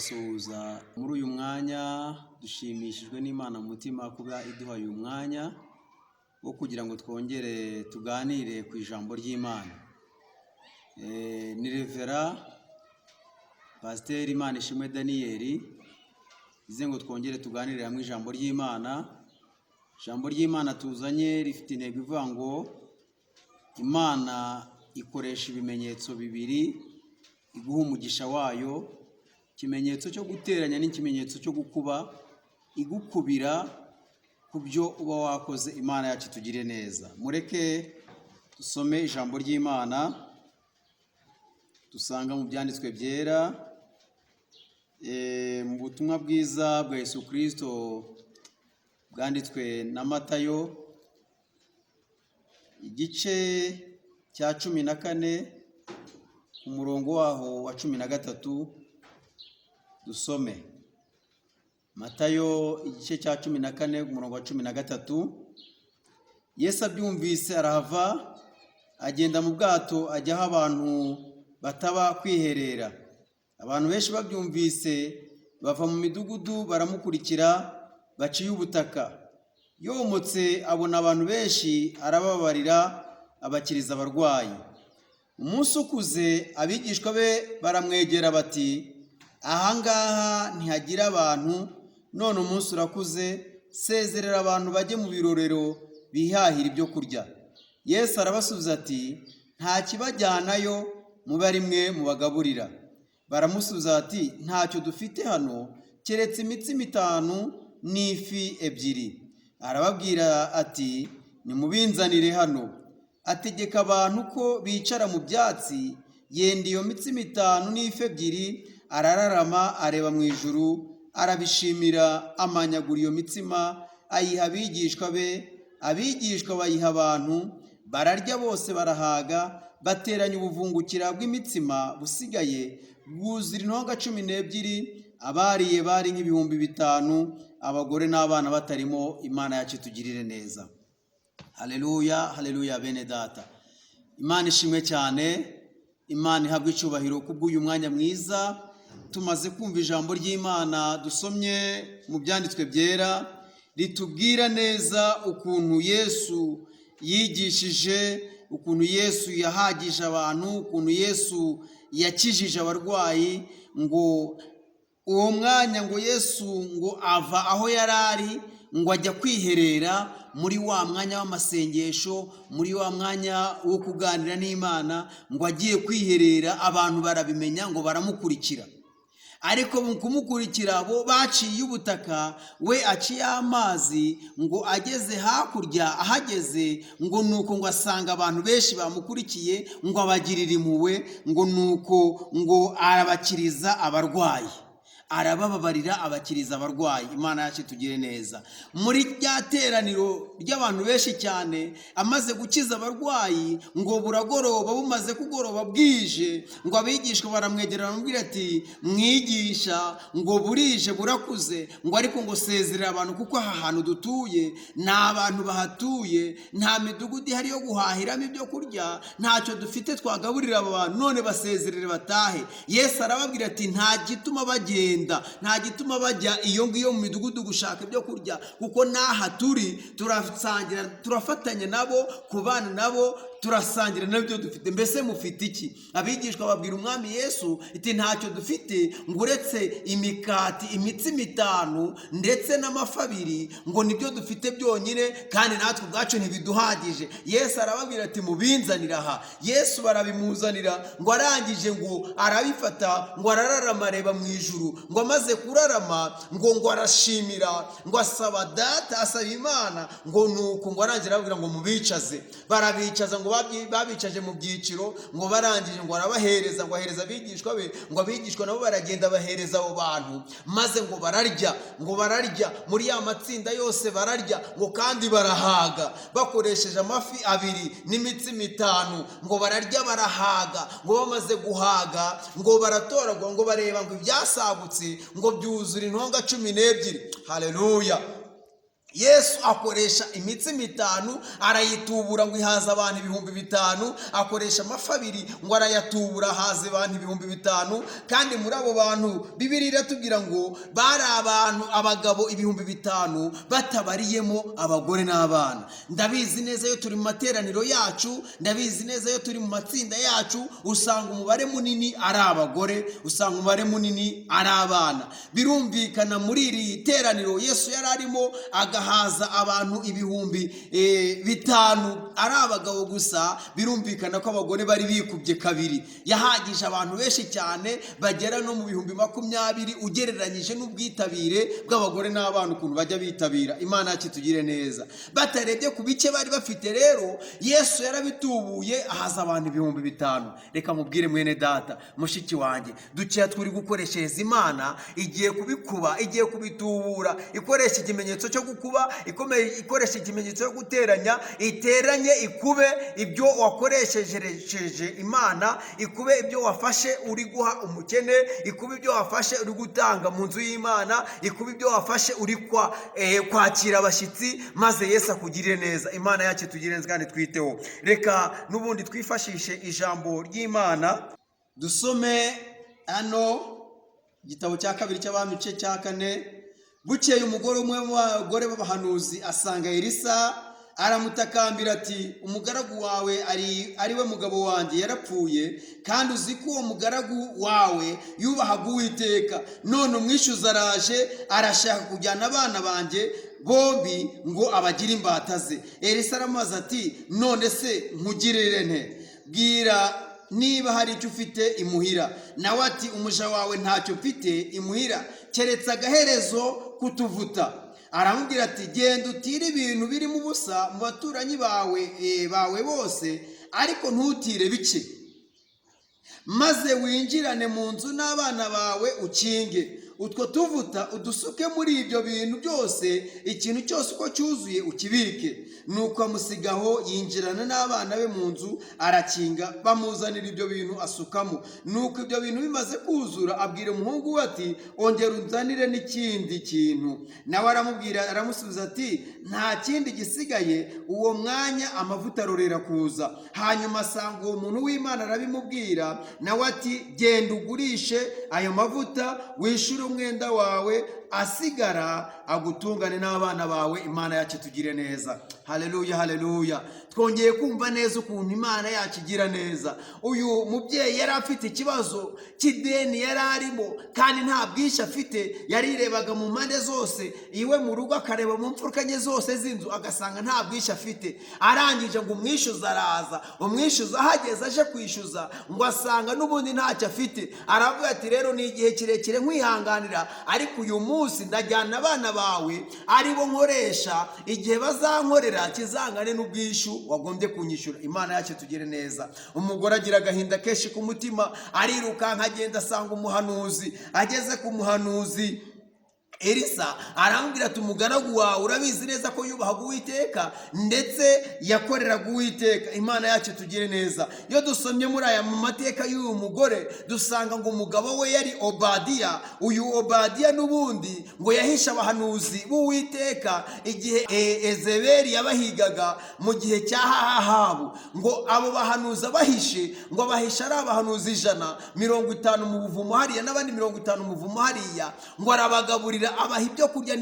turabasuhuza muri uyu mwanya. Dushimishijwe n'Imana mu mutima kuba iduha uyu mwanya wo kugira ngo twongere tuganire ku ijambo ry'Imana. Ni Revera Pasiteri Imana Ishimwe Daniel ize ngo twongere tuganire hamwe ijambo ry'Imana. Ijambo ry'Imana tuzanye rifite intego ivuga ngo Imana ikoresha ibimenyetso bibiri iguha umugisha wayo, ikimenyetso cyo guteranya n'ikimenyetso cyo gukuba, igukubira ku byo uba wakoze. Imana yacu tugire neza. Mureke dusome ijambo ry'Imana dusanga mu byanditswe byera, mu butumwa bwiza bwa Yesu Kristo bwanditswe na Matayo, igice cya 14 ku murongo waho wa 13. Dusome Matayo igice cya 14 ku murongo wa 13. Yesu abyumvise arahava, agenda mu bwato ajya aho abantu bataba kwiherera. Abantu benshi babyumvise bava mu midugudu baramukurikira, baciye ubutaka. Yomotse abona abantu benshi, arababarira abakiriza abarwayi. Umunsi ukuze abigishwa be baramwegera bati, ahangaha ntihagira abantu, none umunsi urakuze, sezerera abantu bajye mu birorero bihahira ibyo kurya. Yesu arabasubiza ati, nta kibajyanayo mube ari mwe mubagaburira. Baramusubiza ati, ntacyo dufite hano keretse imitsima 5 n'ifi 2. Arababwira ati, nimubinzanire hano. Ategeka abantu ko bicara mu byatsi, yenda iyo mitsima 5 n'ifi 2, arararama areba mu ijuru, arabishimira, amanyagura iyo mitsima, ayiha abigishwa be, abigishwa bayiha abantu, bararya bose barahaga, bateranya ubuvungukira bw'imitsima busigaye bwuzura intonga 12. Abariye bari nk'ibihumbi 5, abagore n'abana batarimo. Imana yacu tugirire neza. Haleluya, haleluya bene data. Imana ishimwe cyane, Imana ihabwe icyubahiro kubw'uyu mwanya mwiza. Tumaze kumva ijambo ry'Imana dusomye mu byanditswe byera, ritubwira neza ukuntu Yesu yigishije, ukuntu Yesu yahagije abantu, ukuntu Yesu yakijije abarwayi. Ngo uwo mwanya ngo Yesu ngo ava aho yarari, ngo ajya kwiherera muri wa mwanya w'amasengesho, muri wa mwanya wo kuganira n'Imana. Ngo agiye kwiherera, abantu barabimenya, ngo baramukurikira. Ariko mu kumukurikira bo baciye ubutaka, we aciye amazi. Ngo ageze hakurya, ahageze ngo nuko ngo asanga abantu benshi bamukurikiye, ngo abagirira impuhwe, ngo nuko ngo arabakiriza abarwayi, arabababarira abakiriza abarwayi. Imana yacu tugire neza. Muri rya teraniro ry'abantu benshi cyane, amaze gukiza abarwayi, ngo buragoroba, bumaze kugoroba bwije, ngo abigishwa baramwegera baramubwira ati, mwigisha, ngo burije burakuze, ngo ariko ngo sezerera abantu, kuko aha hantu dutuye nta bantu bahatuye, nta midugudu ihari yo guhahiramo ibyo kurya, ntacyo dufite twagaburira aba bantu, none basezerere batahe. Yesu arababwira ati, nta gituma bagenda, nta gituma bajya iyo ngiyo mu midugudu gushaka ibyo kurya, kuko n'aha turi turasangira, turafatanya nabo, kubana nabo, turasangira nabyo dufite. Mbese mufite iki? Abigishwa babwira umwami Yesu iti, ntacyo dufite ngo uretse imikati imitsima 5 ndetse n'amafi 2, ngo nibyo dufite byonyine, kandi natwe ubwacu ntibiduhagije. Yesu arababwira ati, mubinzanira aha. Yesu barabimuzanira, ngo arangije ngo arabifata, ngo arararama areba mu ijuru, ngo amaze kurarama ngo arashimira, ngo asaba Data, asaba Imana, ngo nuko ngo arangije arababwira ngo mubicaze. Barabicaza, ngo babicaje mu byiciro, ngo barangije ngo arabahereza, ngo ahereza abigishwa be, ngo abigishwa nabo baragenda bahereza abo bantu, maze ngo bararya, ngo bararya muri ya matsinda yose bararya, ngo kandi barahaga, bakoresheje amafi 2 n'imitsima 5, ngo bararya barahaga. Ngo bamaze guhaga, ngo baratoragwa, ngo bareba ngo ibyasagutse, ngo byuzura intonga 12. Haleluya. Yesu akoresha imitsima 5 arayitubura ngo ihaza abantu 5,000, akoresha amafi 2 ngo arayatubura haze abantu 5,000, kandi muri abo bantu Bibiliya iratubwira ngo bari abantu abagabo 5,000 batabariyemo abagore n'abana. Ndabizi neza yo turi mu materaniro yacu, ndabizi neza yo turi mu matsinda yacu, usanga umubare munini ari abagore, usanga umubare munini ari abana. Birumvikana muri iri teraniro Yesu yari arimo haza abantu 5,000 ari abagabo gusa. Birumvikana ko abagore bari bikubye kabiri. Yahagije abantu benshi cyane bagera no mu 20,000 ugereranyije n'ubwitabire bw'abagore n'abana ukuntu bajya bitabira. Imana yacu tugire neza. Batarebye ku bice bari bafite rero, Yesu yarabitubuye ahaza abantu 5,000. Reka mubwire mwene data, mushiki wanjye, dukeya turi gukoreshereza Imana, igiye kubikuba, igiye kubitubura, ikoresha ikimenyetso cyo gukuba, ikoresha ikimenyetso cyo guteranya, iteranye ikube ibyo wakoresheje Imana, ikube ibyo wafashe uri guha umukene, ikube ibyo wafashe uri gutanga mu nzu y'Imana, ikube ibyo wafashe uri kwakira abashyitsi, maze Yesu akugirire neza. Imana yacu tugire neza kandi twiteho. Reka n'ubundi twifashishe ijambo ry'Imana, dusome hano igitabo cya 2 cy'Abami cye cya 4. Bukeye umugore umwe mu bagore b'abahanuzi asanga Elisa, aramutakambira ati, umugaragu wawe ari we mugabo wanjye yarapfuye, kandi uzi ko uwo mugaragu wawe yubahaga Uwiteka. None umwishyuza araje, arashaka kujyana abana banjye bombi ngo abagire imbata ze. Elisa aramubaza ati, none se nkugirire nte? Bwira niba hari icyo ufite imuhira. Nawe ati, umuja wawe ntacyo mfite imuhira keretse agaherezo kutuvuta. Aramubwira ati, genda utire ibintu birimo ubusa mu baturanyi bawe bose, ariko ntutire bike, maze winjirane mu nzu n'abana bawe ukinge. Utwo tuvuta udusuke muri ibyo bintu byose, ikintu cyose uko cyuzuye ukibike. Nuko amusigaho, yinjirana n'abana be mu nzu, arakinga, bamuzanira ibyo bintu asukamo. Nuko ibyo bintu bimaze kuzura, abwira umuhungu we ati, ongera unzanire n'ikindi kintu. Nawe aramusubiza ati, nta kindi gisigaye. Uwo mwanya amavuta arorera kuza. Hanyuma asanga uwo muntu w'Imana arabimubwira. Nawe ati, genda ugurishe ayo mavuta, wishyure umwenda wawe, asigara agutungane n'abana bawe. Imana yacu tugire neza. Haleluya, haleluya. Twongeye kumva neza ukuntu Imana yacu igira neza. Uyu mubyeyi yari afite ikibazo cy'ideni yari arimo, kandi nta bwishyu afite. Yarirebaga mu mpande zose, iwe mu rugo akareba mu mfuruka nye zose z'inzu, agasanga nta bwishyu afite. Arangije ngo umwishyuza araza. Umwishyuza ahageze aje kwishyuza, ngo asanga n'ubundi ntacyo afite. Aravuga ati, rero ni igihe kirekire nkwihanganira, ariko uyu munsi ndajyana abana bawe ari bo nkoresha, igihe bazankorera kizangane n'ubwishyu wagombye kunyishyura. Imana yacu tugire neza. Umugore agira agahinda kenshi ku mutima, arirukanka agenda asanga umuhanuzi. Ageze ku muhanuzi Elisa arambwira ati, umugaragu wawe urabizi neza ko yubahaga Uwiteka ndetse yakoreraga Uwiteka. Imana yacu tugire neza. Iyo dusomye muri aya mu mateka y'uyu mugore, dusanga ngo umugabo we yari Obadiya. Uyu Obadiya n'ubundi ngo yahisha abahanuzi b'Uwiteka igihe Ezebeli yabahigaga mu gihe cya Ahabu. Ngo abo bahanuzi abahishe, ngo bahisha ari abahanuzi 150 mu buvumo hariya n'abandi 50 mu buvumo hariya. Ngo arabagaburira, abaha ibyo kurya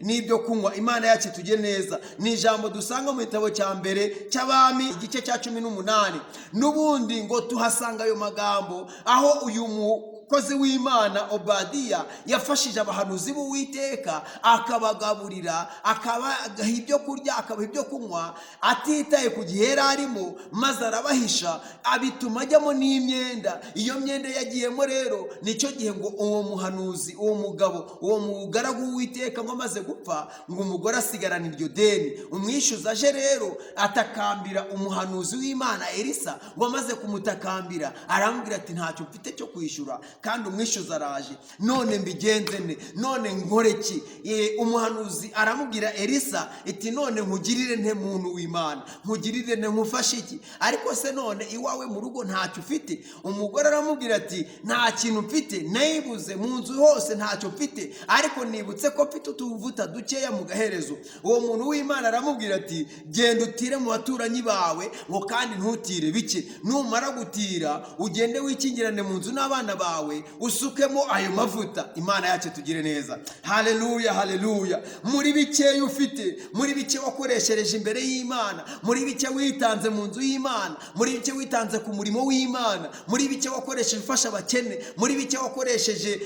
n'ibyo kunywa. Imana yacu tugire neza. Ni ijambo dusanga mu gitabo cya mbere cy'Abami igice cya 18. N'ubundi ngo tuhasanga ayo magambo, aho uyu umukozi w'Imana Obadiya yafashije abahanuzi b'Uwiteka, akabagaburira, akabaha ibyo kurya, akabaha ibyo kunywa, atitaye ku gihe yari arimo, maze arabahisha, abituma ajyamo n'imyenda. Iyo myenda yagiyemo rero, nicyo gihe ngo uwo muhanuzi, uwo mugabo, uwo mugaragu w'Uwiteka ngo amaze gupfa, ngo umugore asigarana iryo deni. Umwishyuza aje rero atakambira umuhanuzi w'Imana Elisa, ngo amaze kumutakambira arambwira ati, ntacyo mfite cyo kwishyura, kandi umwishyuza araje, none mbigenze ne, none nkore ki? Umuhanuzi aramubwira Elisa iti none nkugirire nte muntu w'Imana, nkugirire nte, nkufashe iki? Ariko se none iwawe mu rugo ntacyo ufite? Umugore aramubwira ati nta kintu mfite, nayibuze mu nzu hose ntacyo mfite, ariko nibutse ko mfite utuvuta dukeya mu gaherezo. Uwo muntu w'Imana aramubwira ati genda utire mu baturanyi bawe, ngo kandi ntutire bike, numara gutira ugende wikingirane mu nzu n'abana bawe, usukemo ayo mavuta. Imana yacu tugire neza. Haleluya, haleluya. Muri bikeya ufite, muri bike wakoreshereje imbere y'Imana, muri bike witanze mu nzu y'Imana, muri bike witanze ku murimo w'Imana, muri bike wakoresheje ufasha abakene, muri bike wakoresheje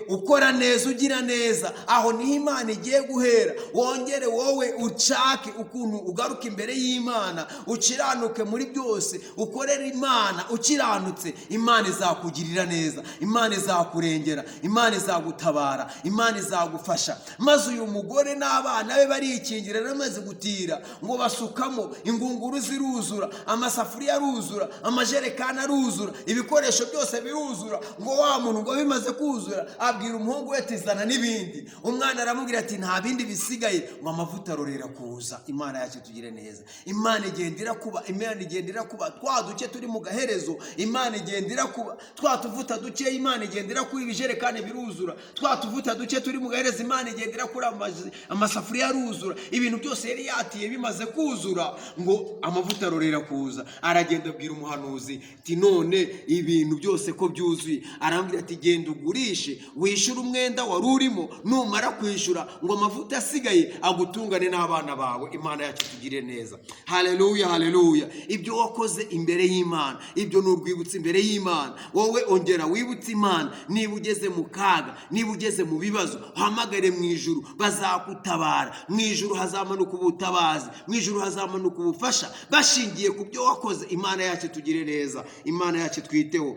ukora neza, ugira neza, aho niho Imana igiye guhera. Wongere wowe ucake ukuntu ugaruka imbere y'Imana, ukiranuke muri byose, ukorera Imana ukiranutse. Imana izakugirira neza, Imana izakurengera, Imana izagutabara, Imana izagufasha. Maze uyu mugore n'abana be barikingira, bamaze gutira ngo basukamo, ingunguru ziruzura, amasafuriya aruzura, amajerekani aruzura, ibikoresho byose biruzura. Ngo wa muntu ngo bimaze kuzura abwira umuhungu we ati zana n'ibindi. Umwana aramubwira ati nta bindi bisigaye, ngo amavuta arorera kuza. Imana yacu tugire neza. Imana igendera kuba, Imana igendera kuba twa duke turi mu gaherezo, Imana igendera kuba twa tuvuta duke, Imana igendera kuri ibijerekani biruzura, twa tuvuta duke turi mu gaherezo, Imana igendera kuri amasafuriya aruzura, ibintu byose yari yatiye bimaze kuzura, ngo amavuta arorera kuza. Aragenda abwira umuhanuzi ati none ibintu byose ko byuzuye. Arambwira ati genda ugurishe, wishyura umwenda wari urimo, numara kwishyura ngo amavuta asigaye agutungane n'abana bawe. Imana yacu tugire neza. Haleluya, haleluya. Ibyo wakoze imbere y'Imana, ibyo ni urwibutso imbere y'Imana. Wowe ongera wibutse Imana. Niba ugeze mu kaga, niba ugeze mu bibazo, uhamagare mu ijuru, bazagutabara. Mu ijuru hazamanuka ubutabazi, mu ijuru hazamanuka ubufasha bashingiye ku byo wakoze. Imana yacu tugire neza, Imana yacu twiteho.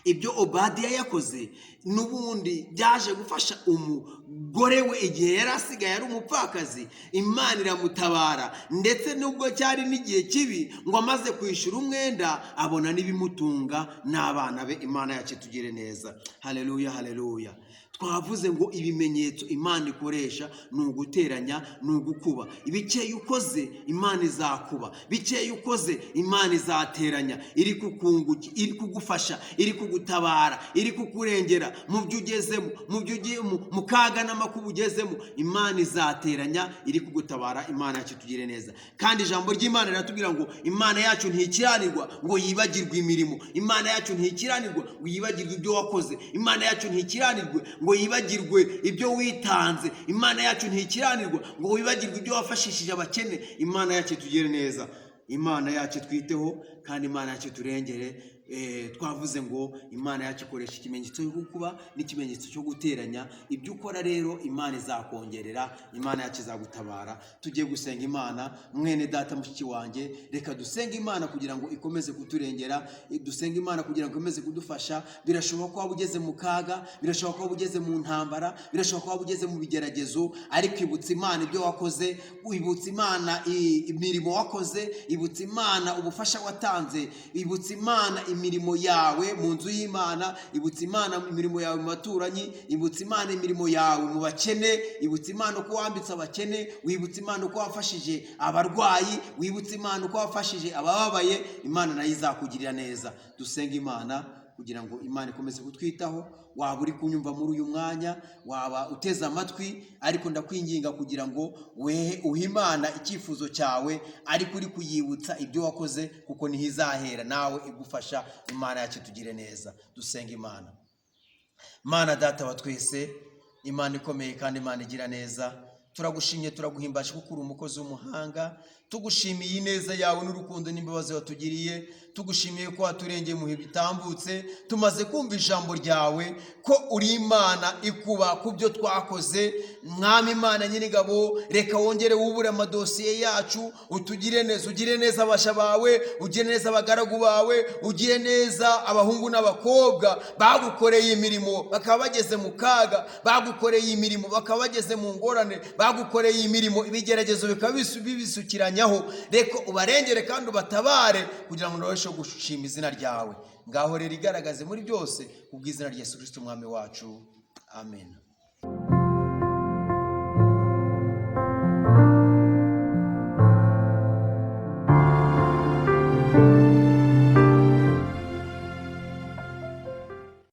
Ibyo Obadiya yakoze n'ubundi byaje gufasha umugore we igihe yari asigaye ari umupfakazi. Imana iramutabara, ndetse nubwo cyari n'igihe kibi, ngo amaze kwishyura umwenda abona n'ibimutunga n'abana be. Imana yacu tugire neza. Haleluya, haleluya. Twavuze ngo ibimenyetso Imana ikoresha ni uguteranya, ni ugukuba. Ibikeya ukoze Imana izakuba, bikeya ukoze Imana izateranya, iri kukunguki, iri kugufasha, iri kugutabara, iri kukurengera mu byo ugezemo, mu byo ugiye mu kaga n'amakuba ugezemo. Imana izateranya, iri kugutabara. Imana yacu tugire neza. Kandi ijambo ry'Imana riratubwira ngo Imana yacu ntikiranirwa ngo yibagirwe imirimo. Imana yacu ntikiranirwa ngo yibagirwe ibyo wakoze. Imana yacu ntikiranirwe ngo yibagirwe ibyo witanze. Imana yacu ntikiranirwa ngo wibagirwe ibyo wafashishije abakene. Imana yacu tugire neza, Imana yacu twiteho, kandi Imana yacu turengere. Twavuze ngo Imana yacu ikoresha ikimenyetso cyo gukuba n'ikimenyetso cyo guteranya. Ibyo ukora rero Imana izakongerera, Imana yacu izagutabara. Tugiye gusenga Imana. Mwene data, mushiki wanjye, reka dusenge Imana kugira ngo ikomeze kuturengera, dusenge Imana kugira ngo ikomeze kudufasha. Birashoboka ko waba ugeze mu kaga, birashoboka ko waba ugeze mu ntambara, birashoboka ko waba ugeze mu bigeragezo, ariko ibutse Imana ibyo wakoze, ibutse Imana imirimo wakoze, ibutse Imana ubufasha watanze, ibutse Imana imirimo yawe mu nzu y'Imana, ibutse Imana imirimo yawe mu baturanyi, ibutse Imana imirimo yawe mu bakene, ibutse Imana uko wambitse abakene, wibutse Imana uko wafashije abarwayi, wibutse Imana uko wafashije abababaye. Imana nayo izakugirira neza. Dusenga Imana kugira ngo Imana ikomeze kutwitaho. Waba uri kunyumva muri uyu mwanya, waba uteze amatwi, ariko ndakwinginga kugira ngo uhe Imana icyifuzo cyawe, ariko uri kuyibutsa ibyo wakoze, kuko niho izahera nawe igufasha. Imana yacu tugire neza. Dusenga Imana. Mana data wa twese, Imana ikomeye kandi Imana igira neza, turagushimye, turaguhimbaje kuko uri umukozi w'umuhanga. Tugushimiye ineza yawe n'urukundo n'imbabazi watugiriye. Tugushimiye ko waturengeye mu bihe bitambutse. Tumaze kumva ijambo ryawe ko uri Imana ikuba ku byo twakoze. Mwami Imana nyir'ingabo, reka wongere wubure amadosiye yacu, utugire neza, ugire neza abasha bawe, ugire neza abagaragu bawe, ugire neza abahungu n'abakobwa bagukoreye imirimo bakaba bageze mu kaga, bagukoreye imirimo bakaba bageze mu ngorane, bagukoreye imirimo, ibigeragezo bikaba bibisukiranyaho, reka ubarengere kandi ubatabare kugira ngo urusheho gushima izina ryawe. Ngaho rero igaragaze muri byose, kubw'izina rya Yesu Kristo umwami wacu, amen.